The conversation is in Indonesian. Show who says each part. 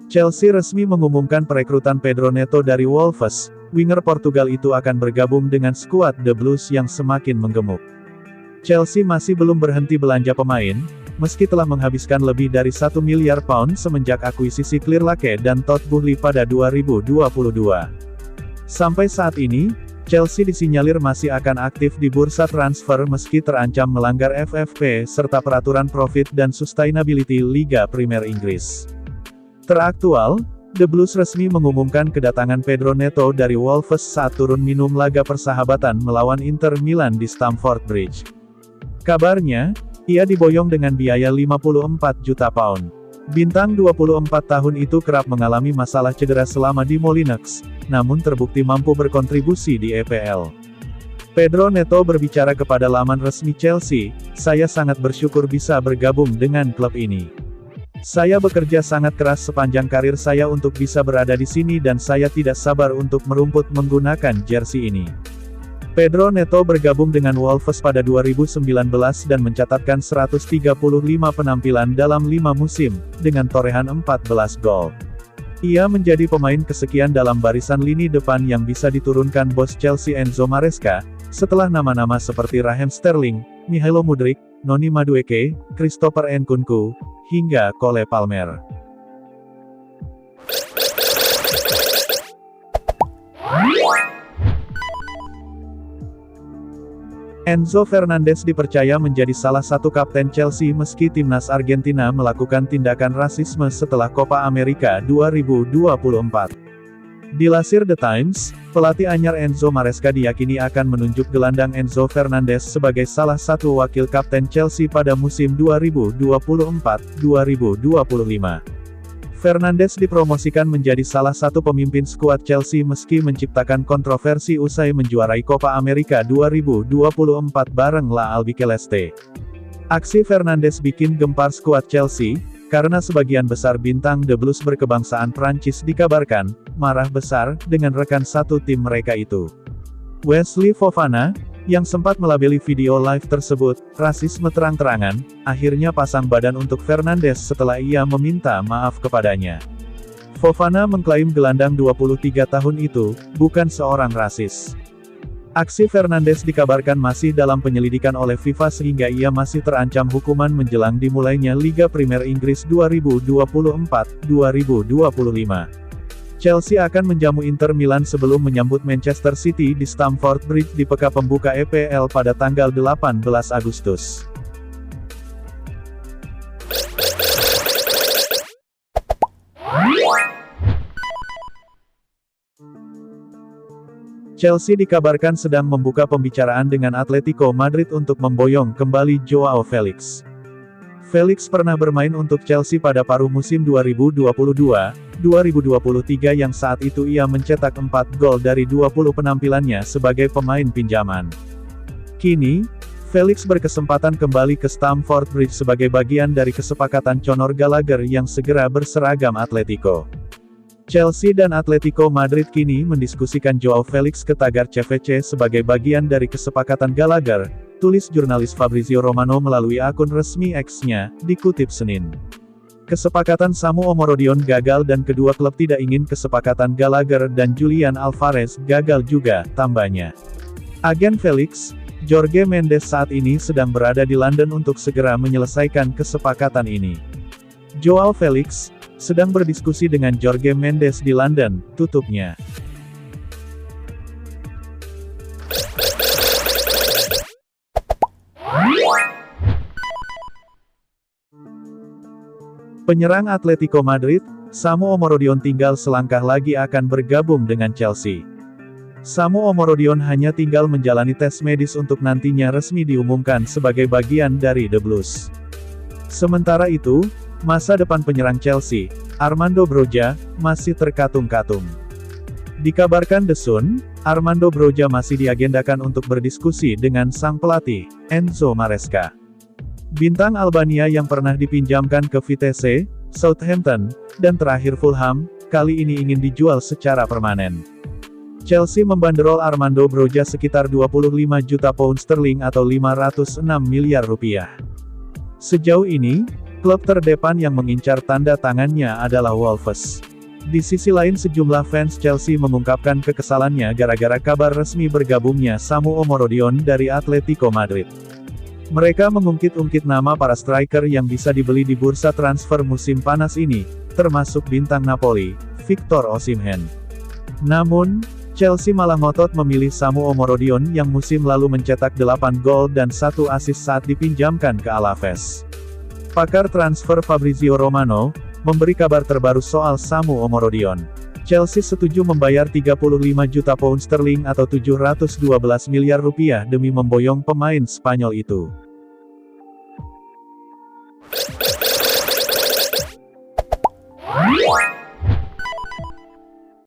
Speaker 1: Chelsea resmi mengumumkan perekrutan Pedro Neto dari Wolves. Winger Portugal itu akan bergabung dengan skuad The Blues yang semakin menggemuk. Chelsea masih belum berhenti belanja pemain, meski telah menghabiskan lebih dari 1 miliar pound semenjak akuisisi Clearlake dan Todd Boehly pada 2022. Sampai saat ini, Chelsea disinyalir masih akan aktif di bursa transfer meski terancam melanggar FFP serta peraturan profit dan sustainability Liga Premier Inggris. Teraktual, The Blues resmi mengumumkan kedatangan Pedro Neto dari Wolves saat turun minum laga persahabatan melawan Inter Milan di Stamford Bridge. Kabarnya, ia diboyong dengan biaya 54 juta pound. Bintang 24 tahun itu kerap mengalami masalah cedera selama di Molineux, namun terbukti mampu berkontribusi di EPL. Pedro Neto berbicara kepada laman resmi Chelsea, "Saya sangat bersyukur bisa bergabung dengan klub ini. Saya bekerja sangat keras sepanjang karir saya untuk bisa berada di sini dan saya tidak sabar untuk merumput menggunakan jersey ini." Pedro Neto bergabung dengan Wolves pada 2019 dan mencatatkan 135 penampilan dalam 5 musim, dengan torehan 14 gol. Ia menjadi pemain kesekian dalam barisan lini depan yang bisa diturunkan bos Chelsea Enzo Maresca, setelah nama-nama seperti Raheem Sterling, Mykhailo Mudryk, Noni Madueke, Christopher Nkunku, hingga Cole Palmer. Enzo Fernandez dipercaya menjadi salah satu kapten Chelsea meski timnas Argentina melakukan tindakan rasisme setelah Copa America 2024. Dilansir The Times, pelatih anyar Enzo Maresca diyakini akan menunjuk gelandang Enzo Fernandez sebagai salah satu wakil kapten Chelsea pada musim 2024-2025. Fernandes dipromosikan menjadi salah satu pemimpin skuad Chelsea meski menciptakan kontroversi usai menjuarai Copa America 2024 bareng La Albiceleste. Aksi Fernandes bikin gempar skuad Chelsea, karena sebagian besar bintang The Blues berkebangsaan Prancis dikabarkan marah besar dengan rekan satu tim mereka itu. Wesley Fofana, yang sempat melabeli video live tersebut rasisme terang-terangan, akhirnya pasang badan untuk Fernandes setelah ia meminta maaf kepadanya. Fofana mengklaim gelandang 23 tahun itu bukan seorang rasis. Aksi Fernandes dikabarkan masih dalam penyelidikan oleh FIFA sehingga ia masih terancam hukuman menjelang dimulainya Liga Premier Inggris 2024-2025. Chelsea akan menjamu Inter Milan sebelum menyambut Manchester City di Stamford Bridge di pekan pembuka EPL pada tanggal 18 Agustus. Chelsea dikabarkan sedang membuka pembicaraan dengan Atletico Madrid untuk memboyong kembali Joao Felix. Felix pernah bermain untuk Chelsea pada paruh musim 2022-2023 yang saat itu ia mencetak 4 gol dari 20 penampilannya sebagai pemain pinjaman. Kini, Felix berkesempatan kembali ke Stamford Bridge sebagai bagian dari kesepakatan Conor Gallagher yang segera berseragam Atletico. Chelsea dan Atletico Madrid kini mendiskusikan Joao Felix ke tagar CVC sebagai bagian dari kesepakatan Gallagher, tulis jurnalis Fabrizio Romano melalui akun resmi X-nya, dikutip Senin. Kesepakatan Samu Omorodion gagal dan kedua klub tidak ingin kesepakatan Gallagher dan Julian Alvarez gagal juga, tambahnya. Agen Felix, Jorge Mendes saat ini sedang berada di London untuk segera menyelesaikan kesepakatan ini. Joao Felix sedang berdiskusi dengan Jorge Mendes di London, tutupnya. Penyerang Atletico Madrid, Samu Omorodion tinggal selangkah lagi akan bergabung dengan Chelsea. Samu Omorodion hanya tinggal menjalani tes medis untuk nantinya resmi diumumkan sebagai bagian dari The Blues. Sementara itu, masa depan penyerang Chelsea, Armando Broja, masih terkatung-katung. Dikabarkan The Sun, Armando Broja masih diagendakan untuk berdiskusi dengan sang pelatih, Enzo Maresca. Bintang Albania yang pernah dipinjamkan ke Vitesse, Southampton, dan terakhir Fulham, kali ini ingin dijual secara permanen. Chelsea membanderol Armando Broja sekitar 25 juta pound sterling atau 506 miliar rupiah. Sejauh ini, Klub terdepan yang mengincar tanda tangannya adalah Wolves. Di sisi lain sejumlah fans Chelsea mengungkapkan kekesalannya gara-gara kabar resmi bergabungnya Samu Omorodion dari Atletico Madrid. Mereka mengungkit-ungkit nama para striker yang bisa dibeli di bursa transfer musim panas ini, termasuk bintang Napoli, Victor Osimhen. Namun, Chelsea malah ngotot memilih Samu Omorodion yang musim lalu mencetak 8 gol dan 1 assist saat dipinjamkan ke Alaves. Pakar transfer Fabrizio Romano, memberi kabar terbaru soal Samu Omorodion. Chelsea setuju membayar 35 juta pound sterling atau 712 miliar rupiah demi memboyong pemain Spanyol itu.